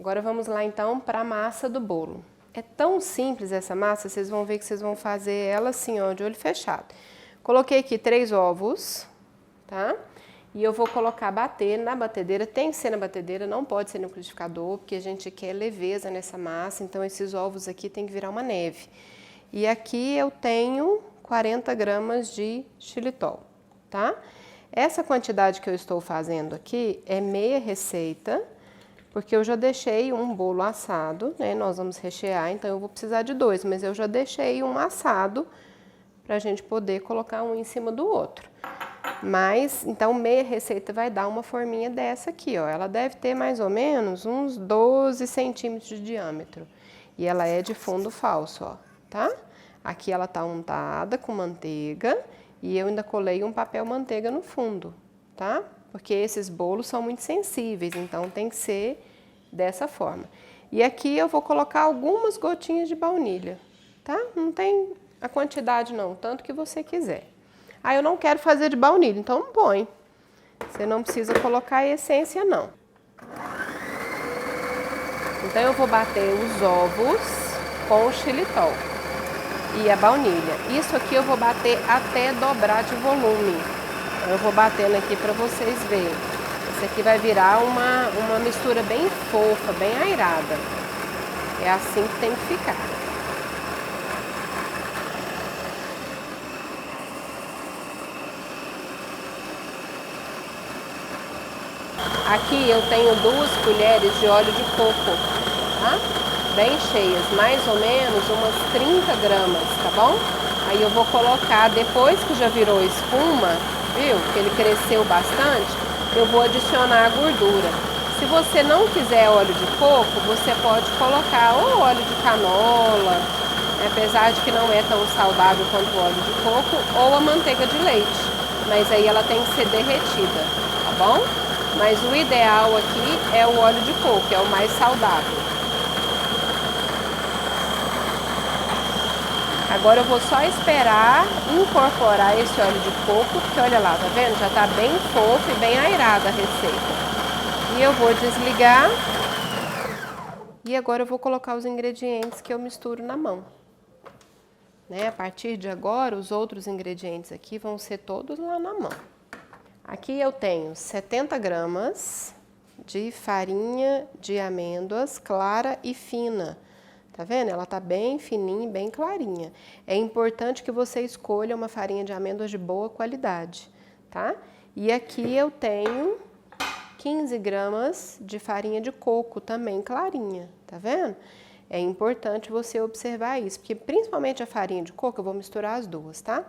Agora vamos lá então para a massa do bolo. É tão simples essa massa, vocês vão ver que vocês vão fazer ela assim, ó, de olho fechado. Coloquei aqui 3 ovos, tá? E eu vou colocar bater na batedeira, tem que ser na batedeira, não pode ser no liquidificador, porque a gente quer leveza nessa massa, então esses ovos aqui tem que virar uma neve. E aqui eu tenho 40 gramas de xilitol, tá? Essa quantidade que eu estou fazendo aqui é meia receita, porque eu já deixei um bolo assado, né? Nós vamos rechear, então eu vou precisar de 2, mas eu já deixei um assado pra gente poder colocar um em cima do outro. Mas, então, meia receita vai dar uma forminha dessa aqui, ó. Ela deve ter mais ou menos uns 12 centímetros de diâmetro. E ela é de fundo falso, ó, tá? Aqui ela tá untada com manteiga e eu ainda colei um papel manteiga no fundo, tá? Porque esses bolos são muito sensíveis, então tem que ser dessa forma. E aqui eu vou colocar algumas gotinhas de baunilha, tá? Não tem a quantidade não, tanto que você quiser. Ah, eu não quero fazer de baunilha, então não põe. Você não precisa colocar a essência não. Então eu vou bater os ovos com o xilitol e a baunilha. Isso aqui eu vou bater até dobrar de volume. Eu vou batendo aqui para vocês verem. Isso aqui vai virar uma mistura bem fofa, bem airada. É assim que tem que ficar. Aqui eu tenho 2 colheres de óleo de coco, tá? Bem cheias, mais ou menos umas 30 gramas, tá bom? Aí eu vou colocar, depois que já virou espuma, viu? Que ele cresceu bastante, eu vou adicionar a gordura. Se você não quiser óleo de coco, você pode colocar ou óleo de canola, apesar de que não é tão saudável quanto o óleo de coco, ou a manteiga de leite. Mas aí ela tem que ser derretida, tá bom? Mas o ideal aqui é o óleo de coco, é o mais saudável. Agora eu vou só esperar incorporar esse óleo de coco, porque olha lá, tá vendo? Já tá bem fofo e bem airada a receita. E eu vou desligar. E agora eu vou colocar os ingredientes que eu misturo na mão. Né? A partir de agora, os outros ingredientes aqui vão ser todos lá na mão. Aqui eu tenho 70 gramas de farinha de amêndoas clara e fina. Tá vendo? Ela tá bem fininha e bem clarinha. É importante que você escolha uma farinha de amêndoas de boa qualidade, tá? E aqui eu tenho 15 gramas de farinha de coco também clarinha, tá vendo? É importante você observar isso, porque principalmente a farinha de coco, eu vou misturar as duas, tá?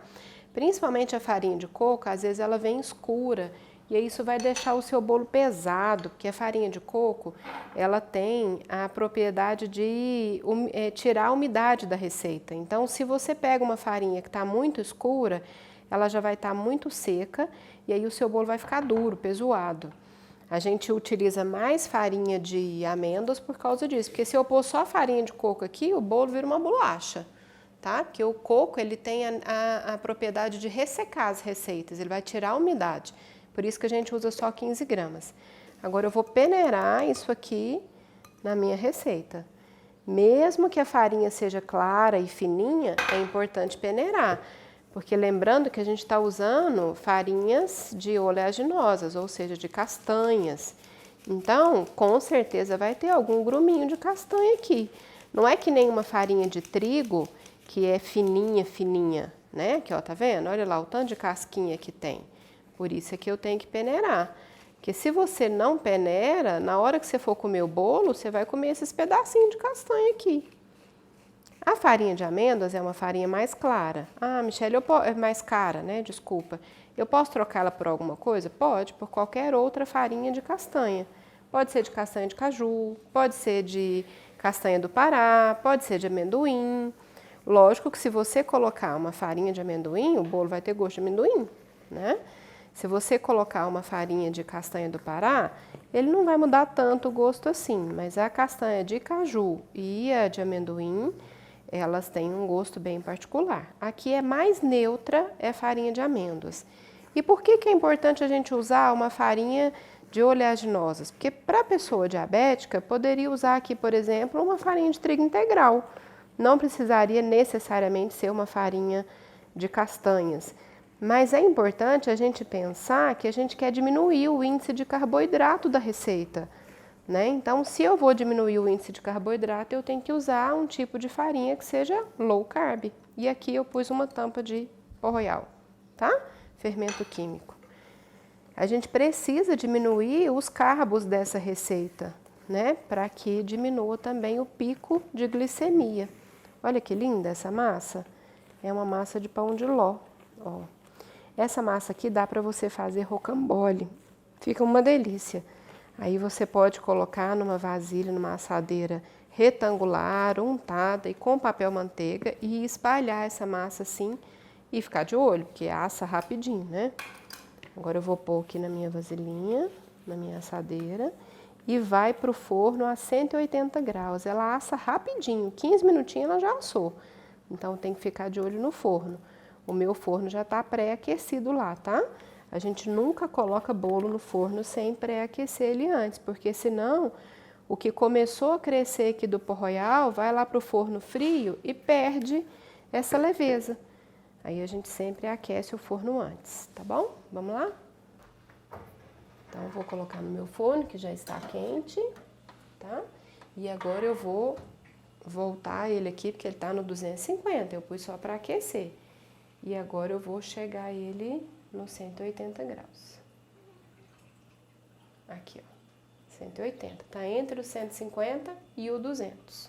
Principalmente a farinha de coco, às vezes ela vem escura e isso vai deixar o seu bolo pesado, porque a farinha de coco, ela tem a propriedade de tirar a umidade da receita. Então, se você pega uma farinha que está muito escura, ela já vai estar muito seca e aí o seu bolo vai ficar duro, pesoado. A gente utiliza mais farinha de amêndoas por causa disso, porque se eu pôr só farinha de coco aqui, o bolo vira uma bolacha. Tá? Porque o coco ele tem a propriedade de ressecar as receitas, ele vai tirar a umidade, por isso que a gente usa só 15 gramas. Agora eu vou peneirar isso aqui na minha receita. Mesmo que a farinha seja clara e fininha, é importante peneirar, porque lembrando que a gente está usando farinhas de oleaginosas, ou seja, de castanhas. Então, com certeza vai ter algum gruminho de castanha aqui. Não é que nem uma farinha de trigo, que é fininha, fininha, né? Aqui, ó, tá vendo? Olha lá o tanto de casquinha que tem. Por isso é que eu tenho que peneirar. Porque se você não peneira, na hora que você for comer o bolo, você vai comer esses pedacinhos de castanha aqui. A farinha de amêndoas é uma farinha mais clara. Ah, Michele, é mais cara, né? Desculpa. Eu posso trocá-la por alguma coisa? Pode, por qualquer outra farinha de castanha. Pode ser de castanha de caju, pode ser de castanha do Pará, pode ser de amendoim. Lógico que se você colocar uma farinha de amendoim, o bolo vai ter gosto de amendoim, né? Se você colocar uma farinha de castanha do Pará, ele não vai mudar tanto o gosto assim, mas a castanha de caju e a de amendoim, elas têm um gosto bem particular. Aqui é mais neutra, é farinha de amêndoas. E por que é importante a gente usar uma farinha de oleaginosas, porque para a pessoa diabética poderia usar aqui, por exemplo, uma farinha de trigo integral. Não precisaria necessariamente ser uma farinha de castanhas. Mas é importante a gente pensar que a gente quer diminuir o índice de carboidrato da receita, né? Então, se eu vou diminuir o índice de carboidrato, eu tenho que usar um tipo de farinha que seja low carb. E aqui eu pus uma tampa de pó royal, tá? Fermento químico. A gente precisa diminuir os carbos dessa receita, né? Para que diminua também o pico de glicemia. Olha que linda essa massa. É uma massa de pão de ló, ó. Essa massa aqui dá para você fazer rocambole. Fica uma delícia. Aí você pode colocar numa vasilha, numa assadeira retangular, untada e com papel manteiga e espalhar essa massa assim e ficar de olho, porque assa rapidinho, né? Agora eu vou pôr aqui na minha vasilhinha, na minha assadeira e vai pro forno a 180 graus. Ela assa rapidinho, 15 minutinhos ela já assou. Então tem que ficar de olho no forno. O meu forno já está pré-aquecido lá, tá? A gente nunca coloca bolo no forno sem pré-aquecer ele antes, porque senão o que começou a crescer aqui do pó royal vai lá pro forno frio e perde essa leveza. Aí a gente sempre aquece o forno antes, tá bom? Vamos lá? Então eu vou colocar no meu forno que já está quente, tá? E agora eu vou voltar ele aqui porque ele tá no 250, eu pus só para aquecer. E agora eu vou chegar ele no 180 graus. Aqui, ó. 180. Tá entre o 150 e o 200.